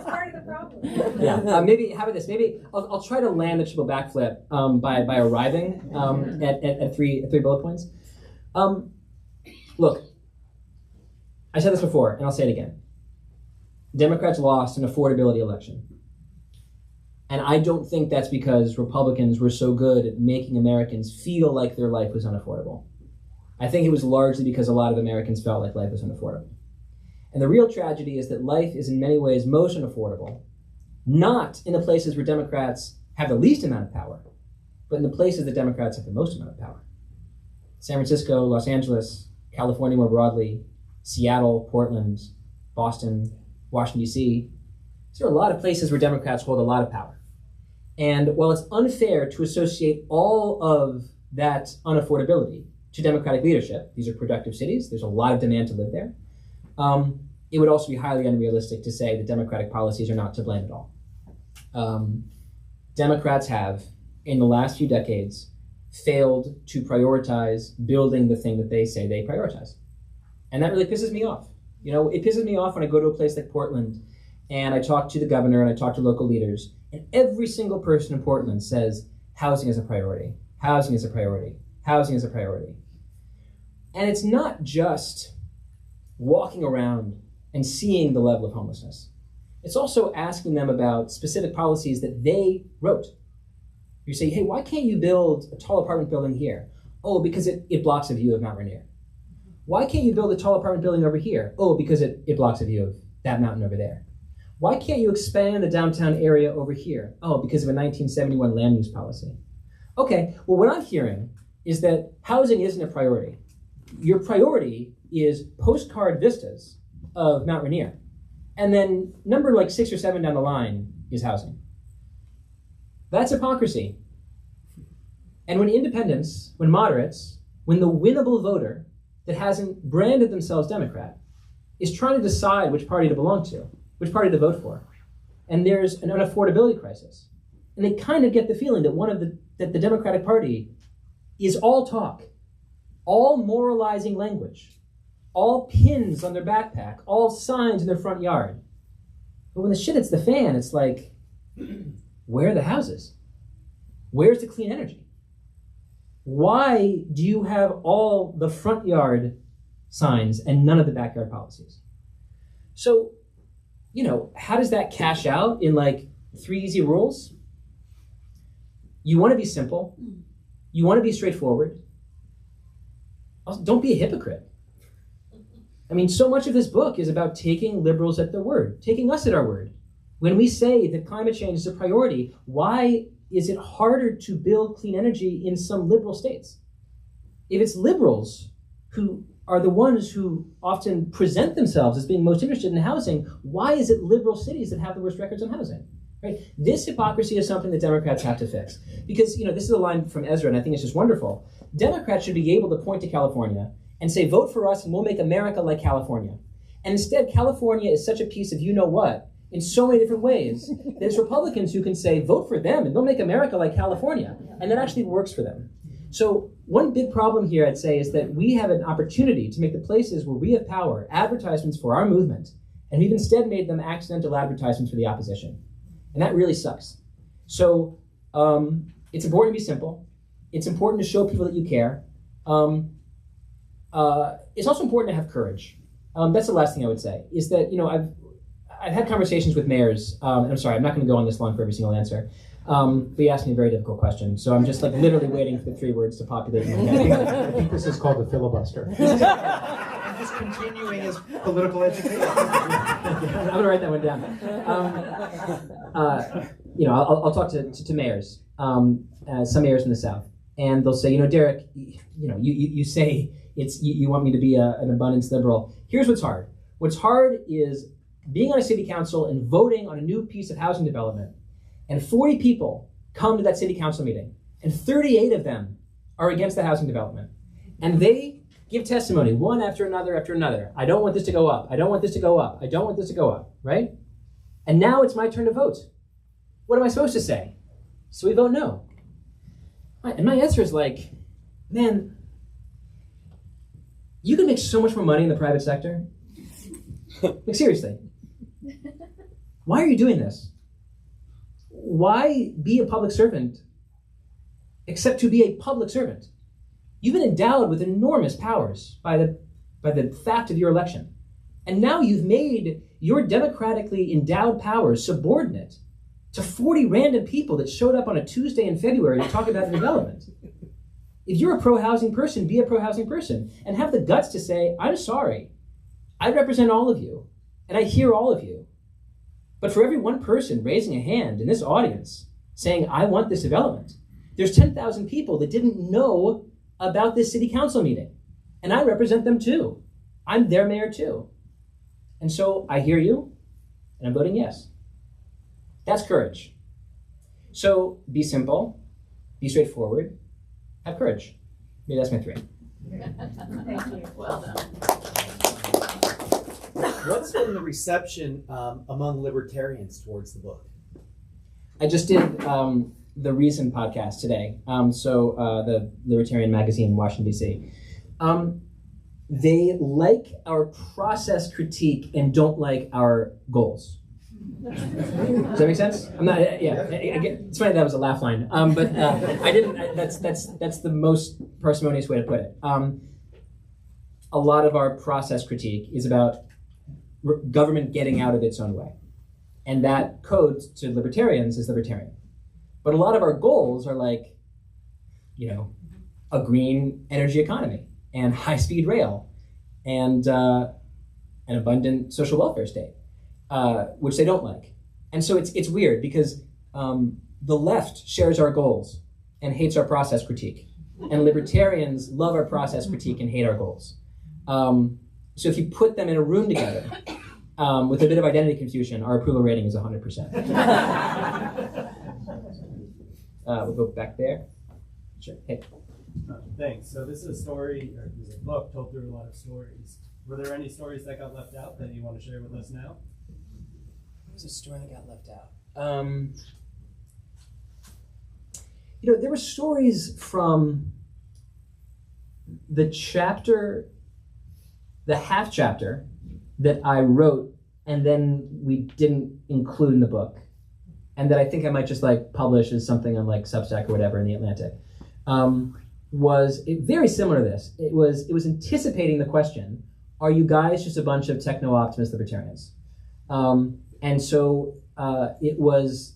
part of the problem. Yeah, maybe, how about this? Maybe I'll try to land a triple backflip by arriving at three bullet points. Look, I said this before, and I'll say it again. Democrats lost an affordability election. And I don't think that's because Republicans were so good at making Americans feel like their life was unaffordable. I think it was largely because a lot of Americans felt like life was unaffordable. And the real tragedy is that life is in many ways most unaffordable, not in the places where Democrats have the least amount of power, but in the places that Democrats have the most amount of power. San Francisco, Los Angeles, California more broadly, Seattle, Portland, Boston, Washington, D.C. There are a lot of places where Democrats hold a lot of power. And while it's unfair to associate all of that unaffordability to Democratic leadership, these are productive cities, there's a lot of demand to live there, it would also be highly unrealistic to say that Democratic policies are not to blame at all. Democrats have, in the last few decades, failed to prioritize building the thing that they say they prioritize. And that really pisses me off. You know, it pisses me off when I go to a place like Portland and I talk to the governor and I talk to local leaders, and every single person in Portland says, housing is a priority, housing is a priority, housing is a priority. And it's not just walking around and seeing the level of homelessness. It's also asking them about specific policies that they wrote. You say, hey, why can't you build a tall apartment building here? Oh, because it blocks a view of Mount Rainier. Why can't you build a tall apartment building over here? Oh, because it blocks a view of that mountain over there. Why can't you expand the downtown area over here? Oh, because of a 1971 land use policy. Okay, well, what I'm hearing is that housing isn't a priority. Your priority is postcard vistas of Mount Rainier. And then number like 6 or 7 down the line is housing. That's hypocrisy. And when independents, when moderates, when the winnable voter that hasn't branded themselves Democrat is trying to decide which party to belong to, which party to vote for, and there's an unaffordability crisis, and they kind of get the feeling that that the Democratic Party is all talk, all moralizing language, all pins on their backpack, all signs in their front yard. But when the shit hits the fan, it's like, where are the houses? Where's the clean energy? Why do you have all the front yard signs and none of the backyard policies? So, you know, how does that cash out in like 3 easy rules? You want to be simple. You want to be straightforward. Also, don't be a hypocrite. I mean, so much of this book is about taking liberals at their word, taking us at our word. When we say that climate change is a priority, why is it harder to build clean energy in some liberal states? If it's liberals who are the ones who often present themselves as being most interested in housing, why is it liberal cities that have the worst records on housing? Right? This hypocrisy is something that Democrats have to fix. Because, this is a line from Ezra, and I think it's just wonderful. Democrats should be able to point to California and say, vote for us and we'll make America like California. And instead, California is such a piece of you-know-what in so many different ways that it's Republicans who can say, vote for them and they'll make America like California. And that actually works for them. So one big problem here, I'd say, is that we have an opportunity to make the places where we have power advertisements for our movement, and we've instead made them accidental advertisements for the opposition. And that really sucks. So it's important to be simple. It's important to show people that you care. It's also important to have courage. That's the last thing I would say, is that, I've had conversations with mayors, and I'm sorry, I'm not going to go on this long for every single answer, but you asked me a very difficult question, so I'm just literally waiting for the 3 words to populate in my head. I think this is called the filibuster. I'm just continuing his political education. I'm going to write that one down. I'll talk to mayors, some mayors in the South, and they'll say, Derek, you say you want me to be an abundance liberal. Here's what's hard. What's hard is being on a city council and voting on a new piece of housing development, and 40 people come to that city council meeting, and 38 of them are against the housing development. And they give testimony one after another after another. I don't want this to go up. I don't want this to go up. I don't want this to go up, right? And now it's my turn to vote. What am I supposed to say? So we vote no. And my answer is man, you can make so much more money in the private sector. Seriously. Why are you doing this? Why be a public servant except to be a public servant? You've been endowed with enormous powers by the fact of your election. And now you've made your democratically endowed powers subordinate to 40 random people that showed up on a Tuesday in February to talk about development. If you're a pro-housing person, be a pro-housing person and have the guts to say, I'm sorry. I represent all of you, and I hear all of you. But for every one person raising a hand in this audience saying, I want this development, there's 10,000 people that didn't know about this city council meeting. And I represent them too. I'm their mayor too. And so I hear you, and I'm voting yes. That's courage. So be simple, be straightforward, have courage. Maybe that's my 3. Thank you. Well done. What's been the reception among libertarians towards the book? I just did the Reason podcast today, the Libertarian magazine in Washington, D.C. They like our process critique and don't like our goals. Does that make sense? I'm not. It's funny that was a laugh line, but I didn't. That's the most parsimonious way to put it. A lot of our process critique is about government getting out of its own way, and that code to libertarians is libertarian. But a lot of our goals are a green energy economy and high-speed rail and an abundant social welfare state. Which they don't like. And so it's weird because the left shares our goals and hates our process critique. And libertarians love our process critique and hate our goals. So if you put them in a room together with a bit of identity confusion, our approval rating is 100%. We'll go back there. Sure. Hey. Thanks. So this is a story, or this is a book told through a lot of stories. Were there any stories that got left out that you want to share with us now? There's a story that got left out. There were stories from the half chapter that I wrote and then we didn't include in the book, and that I think I might just publish as something on Substack or whatever in the Atlantic. Was very similar to this. It was anticipating the question: are you guys just a bunch of techno-optimist libertarians? And so it was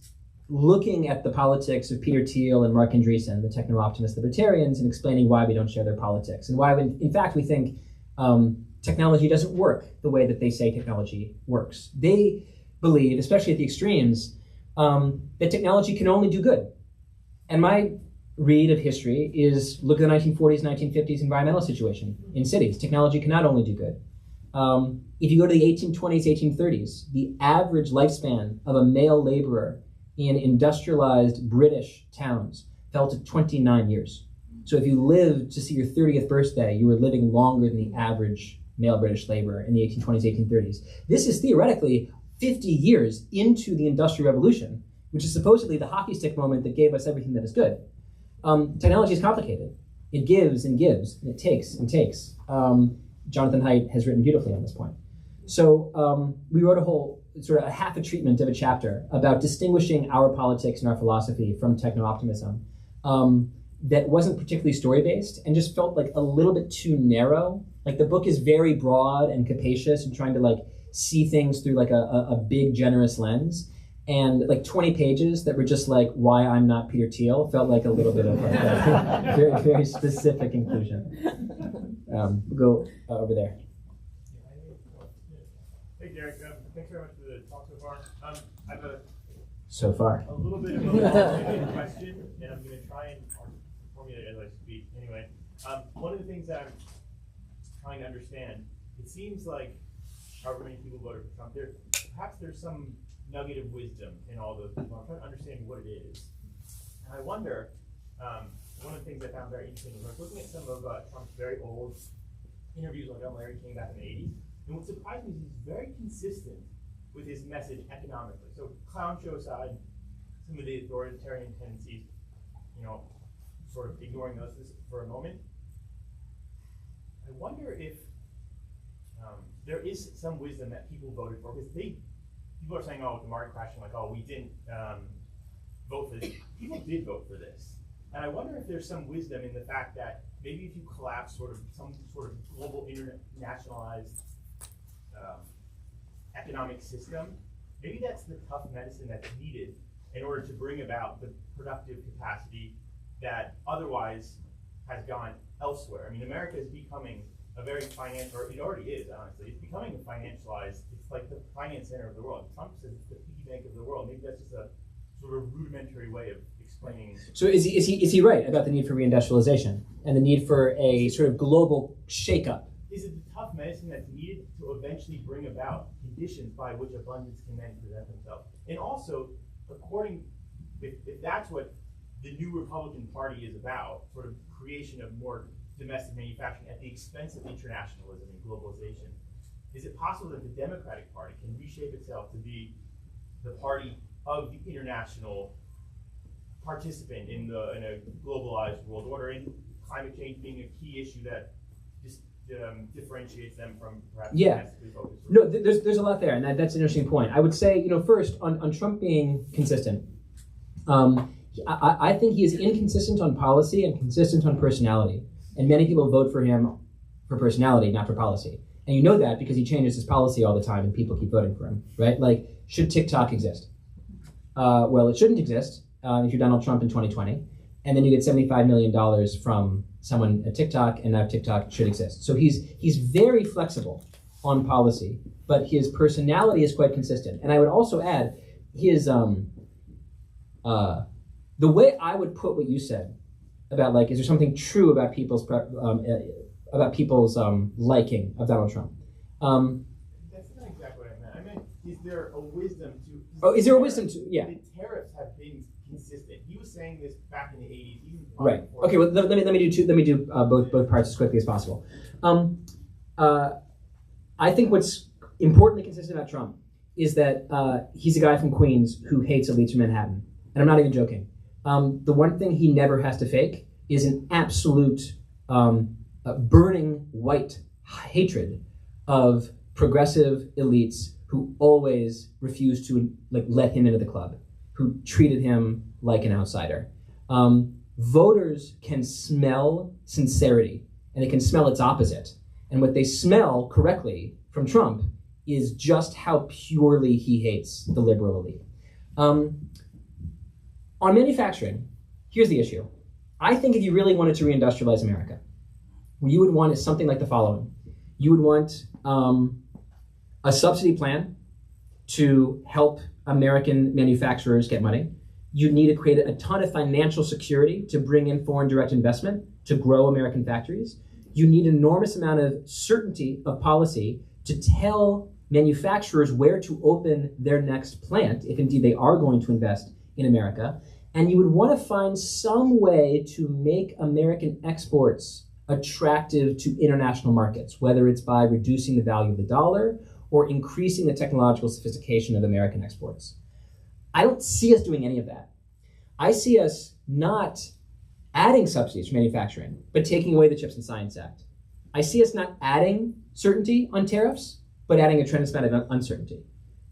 looking at the politics of Peter Thiel and Mark Andreessen, the techno-optimist libertarians, and explaining why we don't share their politics and why, in fact, we think technology doesn't work the way that they say technology works. They believe, especially at the extremes, that technology can only do good. And my read of history is look at the 1940s, 1950s environmental situation in cities. Technology cannot only do good. If you go to the 1820s, 1830s, the average lifespan of a male laborer in industrialized British towns fell to 29 years. So if you lived to see your 30th birthday, you were living longer than the average male British laborer in the 1820s, 1830s. This is theoretically 50 years into the Industrial Revolution, which is supposedly the hockey stick moment that gave us everything that is good. Technology is complicated. It gives, and it takes and takes. Jonathan Haidt has written beautifully on this point. So we wrote a whole, sort of a half a treatment of a chapter about distinguishing our politics and our philosophy from techno-optimism that wasn't particularly story-based and just felt like a little bit too narrow. Like the book is very broad and capacious and trying to like see things through like a big, generous lens. And like 20 pages that were just like why I'm not Peter Thiel felt like a little bit of like a very, very specific inclusion. We'll go over there. Hey Derek, thanks very much for the talk so far. I have So far. a little bit of a question, and I'm going to try and formulate it as I speak. Anyway, one of the things that I'm trying to understand, it seems like however many people voted for Trump, perhaps there's some nugget of wisdom in all those people. I'm trying to understand what it is. And I wonder, one of the things I found very interesting was I was looking at some of Trump's very old interviews on Larry King back in the 80s. And what surprised me is he's very consistent with his message economically. So clown show aside, some of the authoritarian tendencies, sort of ignoring those for a moment. I wonder if there is some wisdom that people voted for, because people are saying, oh, with the market crashing, like, oh, we didn't vote for this. People did vote for this. And I wonder if there's some wisdom in the fact that maybe if you collapse some sort of global internationalized economic system, maybe that's the tough medicine that's needed in order to bring about the productive capacity that otherwise has gone elsewhere. I mean, America is becoming a very financial, or it already is, honestly. It's becoming a financialized, it's like the finance center of the world. Trump says it's the piggy bank of the world. Maybe that's just a sort of rudimentary way of explaining. So is he right about the need for reindustrialization and the need for a sort of global shakeup? Is it the tough medicine that's needed to eventually bring about conditions by which abundance can then present themselves? And also, if that's what the new Republican Party is about, sort of creation of more domestic manufacturing at the expense of internationalism and globalization, is it possible that the Democratic Party can reshape itself to be the party of the international participant in a globalized world order, and climate change being a key issue that just differentiates them from perhaps domestically focused? No, there's a lot there, and that's an interesting point. I would say, first, on Trump being consistent, I think he is inconsistent on policy and consistent on personality. And many people vote for him for personality, not for policy. And you know that because he changes his policy all the time and people keep voting for him, right? Like, should TikTok exist? Well, it shouldn't exist if you're Donald Trump in 2020. And then you get $75 million from someone at TikTok, and now TikTok should exist. So he's very flexible on policy, but his personality is quite consistent. And I would also add his, the way I would put what you said about, like, is there something true about people's liking of Donald Trump? That's not exactly what I meant. I meant, is there a wisdom to? Is there a wisdom to? Yeah. The tariffs have been consistent. He was saying this back in the 80s, even right. Okay. Well, let me do both parts as quickly as possible. I think what's importantly consistent about Trump is that he's a guy from Queens who hates elites from Manhattan, and I'm not even joking. The one thing he never has to fake is an absolute burning white hatred of progressive elites who always refused to let him into the club, who treated him like an outsider. Voters can smell sincerity, and they can smell its opposite. And what they smell correctly from Trump is just how purely he hates the liberal elite. On manufacturing, here's the issue. I think if you really wanted to reindustrialize America, what you would want is something like the following. You would want a subsidy plan to help American manufacturers get money. You'd need to create a ton of financial security to bring in foreign direct investment to grow American factories. You need an enormous amount of certainty of policy to tell manufacturers where to open their next plant, if indeed they are going to invest in America, and you would want to find some way to make American exports attractive to international markets, whether it's by reducing the value of the dollar or increasing the technological sophistication of American exports. I don't see us doing any of that. I see us not adding subsidies for manufacturing, but taking away the Chips and Science Act. I see us not adding certainty on tariffs, but adding a tremendous amount of uncertainty.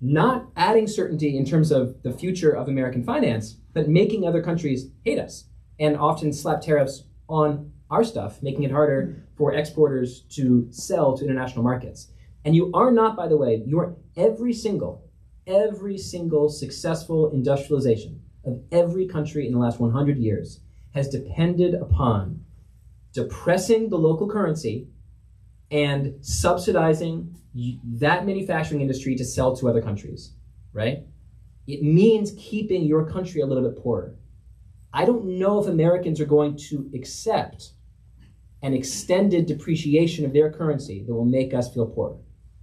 Not adding certainty in terms of the future of American finance, but making other countries hate us and often slap tariffs on our stuff, making it harder for exporters to sell to international markets. And you are not, by the way, every single successful industrialization of every country in the last 100 years has depended upon depressing the local currency and subsidizing that manufacturing industry to sell to other countries, right? It means keeping your country a little bit poorer. I don't know if Americans are going to accept an extended depreciation of their currency that will make us feel poorer.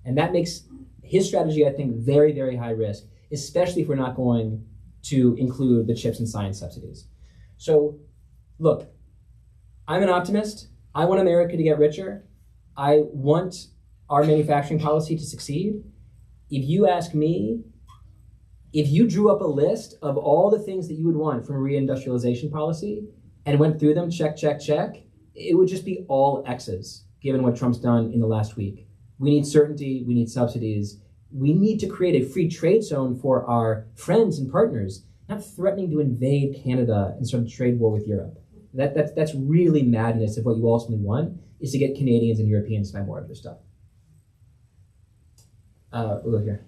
And that makes his strategy, I think, very, very high risk, especially if we're not going to include the Chips and Science subsidies. So, look, I'm an optimist. I want America to get richer. I want our manufacturing policy to succeed. If you ask me, if you drew up a list of all the things that you would want from a reindustrialization policy and went through them, check, check, check, it would just be all X's, given what Trump's done in the last week. We need certainty, we need subsidies, we need to create a free trade zone for our friends and partners, not threatening to invade Canada and start a trade war with Europe. That's really madness if what you ultimately want is to get Canadians and Europeans to buy more of their stuff. We'll go here.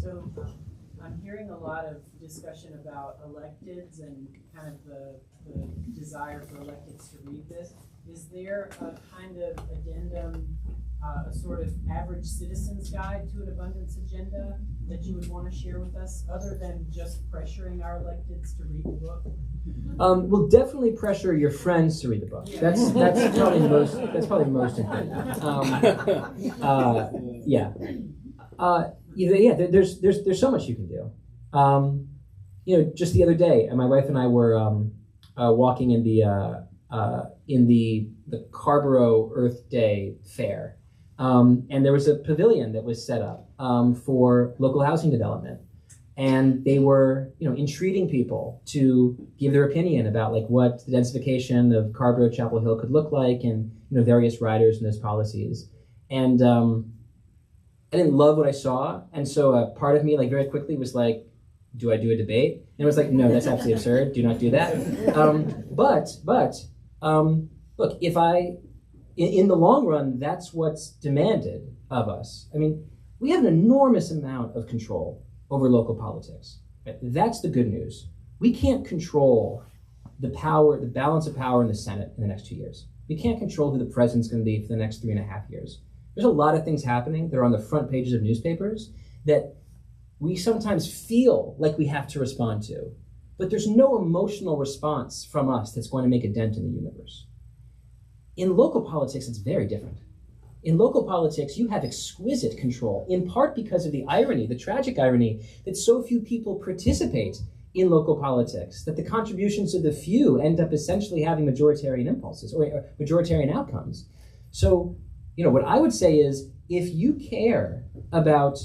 So I'm hearing a lot of discussion about electeds and kind of the desire for electeds to read this. Is there a kind of addendum, a sort of average citizen's guide to an abundance agenda that you would want to share with us, other than just pressuring our electeds to read the book? We'll definitely pressure your friends to read the book. Yeah. That's probably most important. There's so much you can do. Just the other day, my wife and I were walking in the Carborough Earth Day fair, and there was a pavilion that was set up for local housing development. And they were, entreating people to give their opinion about what the densification of Carborough Chapel Hill could look like, and various riders and those policies. And I didn't love what I saw, and so a part of me very quickly was like, do I do a debate? And it was like, no, that's absolutely absurd. Do not do that. Look, if in the long run, that's what's demanded of us. I mean, we have an enormous amount of control over local politics. Right? That's the good news. We can't control the balance of power in the Senate in the next 2 years. We can't control who the president's going to be for the next 3.5 years. There's a lot of things happening that are on the front pages of newspapers that we sometimes feel like we have to respond to, but there's no emotional response from us that's going to make a dent in the universe. In local politics, it's very different. In local politics, you have exquisite control, in part because of the tragic irony, that so few people participate in local politics, that the contributions of the few end up essentially having majoritarian impulses or majoritarian outcomes. So, what I would say is, if you care about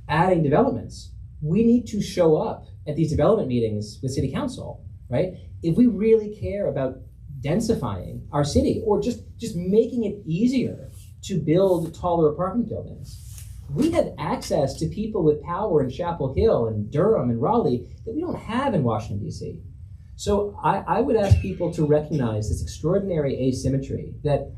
adding developments, we need to show up at these development meetings with city council, right? If we really care about densifying our city or just making it easier to build taller apartment buildings, we have access to people with power in Chapel Hill and Durham and Raleigh that we don't have in Washington, D.C. So I would ask people to recognize this extraordinary asymmetry, that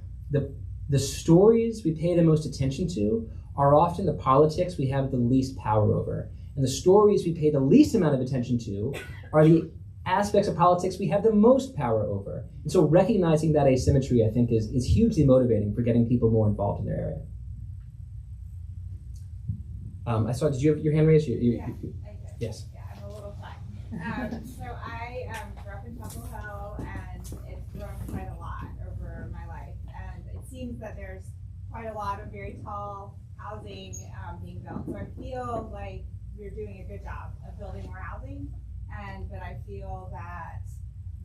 the stories we pay the most attention to are often the politics we have the least power over. And the stories we pay the least amount of attention to are the aspects of politics we have the most power over. And so recognizing that asymmetry, I think, is hugely motivating for getting people more involved in their area. I saw, did you have your hand raised? I did. Yes. Yeah, I'm a little fun. So I grew up in Chapel Hill, and it's grown quite a lot over my life. And it seems that there's quite a lot of very tall housing being built. So I feel like we're doing a good job of building more housing. but I feel that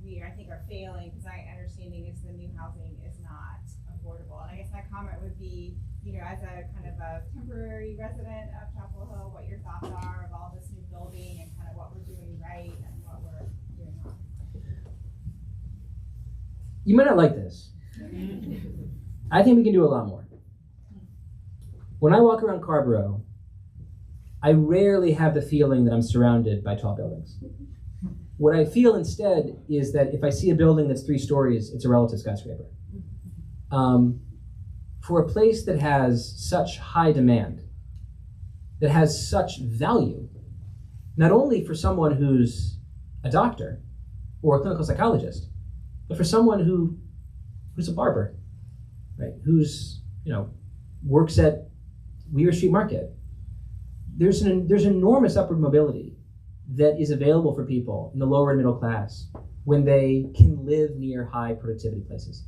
I think are failing because my understanding is the new housing is not affordable. And I guess my comment would be, as a kind of a temporary resident of Chapel Hill, what your thoughts are of all this new building and kind of what we're doing right and what we're doing wrong. You might not like this. I think we can do a lot more. When I walk around Carborough, I rarely have the feeling that I'm surrounded by tall buildings. What I feel instead is that if I see a building that's 3 stories, it's a relative skyscraper. For a place that has such high demand, that has such value, not only for someone who's a doctor or a clinical psychologist, but for someone who's a barber, right? Who's, works at Weaver Street Market. There's enormous upward mobility that is available for people in the lower and middle class when they can live near high productivity places.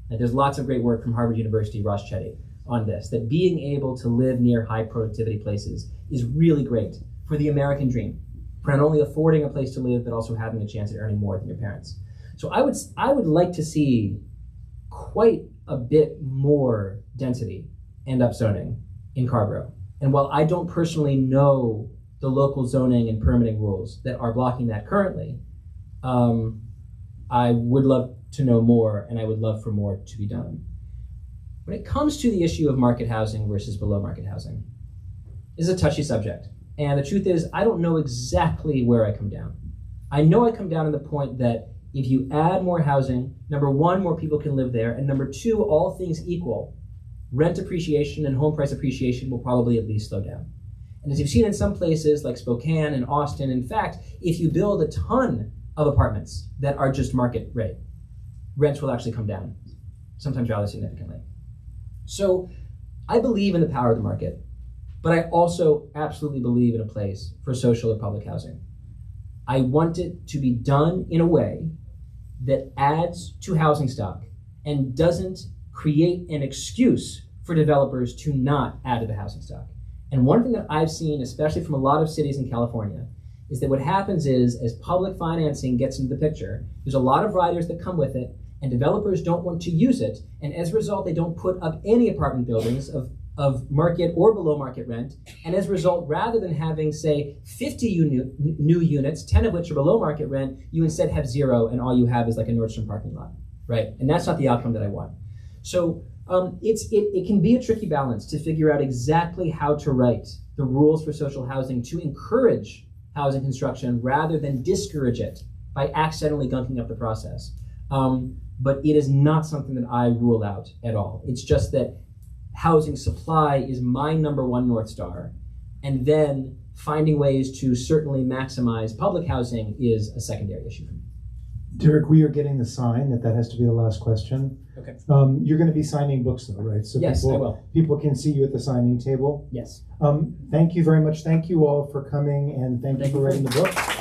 And there's lots of great work from Harvard University, Ross Chetty, on this, that being able to live near high productivity places is really great for the American dream, for not only affording a place to live, but also having a chance at earning more than your parents. So I would like to see quite a bit more density and upzoning in Carborough. And while I don't personally know the local zoning and permitting rules that are blocking that currently, I would love to know more, and I would love for more to be done. When it comes to the issue of market housing versus below market housing, this is a touchy subject. And the truth is, I don't know exactly where I come down. I know I come down to the point that if you add more housing, number one, more people can live there, and number two, all things equal, rent appreciation and home price appreciation will probably at least slow down. And as you've seen in some places like Spokane and Austin, in fact, if you build a ton of apartments that are just market rate, rents will actually come down, sometimes rather significantly. So I believe in the power of the market, but I also absolutely believe in a place for social or public housing. I want it to be done in a way that adds to housing stock and doesn't create an excuse for developers to not add to the housing stock. And one thing that I've seen, especially from a lot of cities in California, is that what happens is, as public financing gets into the picture, there's a lot of riders that come with it, and developers don't want to use it, and as a result, they don't put up any apartment buildings of market or below market rent, and as a result, rather than having, say, 50 new units, 10 of which are below market rent, you instead have 0, and all you have is like a Nordstrom parking lot, right? And that's not the outcome that I want. So it can be a tricky balance to figure out exactly how to write the rules for social housing to encourage housing construction rather than discourage it by accidentally gunking up the process. But it is not something that I rule out at all. It's just that housing supply is my #1 North Star, and then finding ways to certainly maximize public housing is a secondary issue for me. Derek, we are getting the sign that has to be the last question. Okay. You're going to be signing books though, right? So yes, I will. People can see you at the signing table. Yes. Thank you very much. Thank you all for coming, and thank you for writing the book.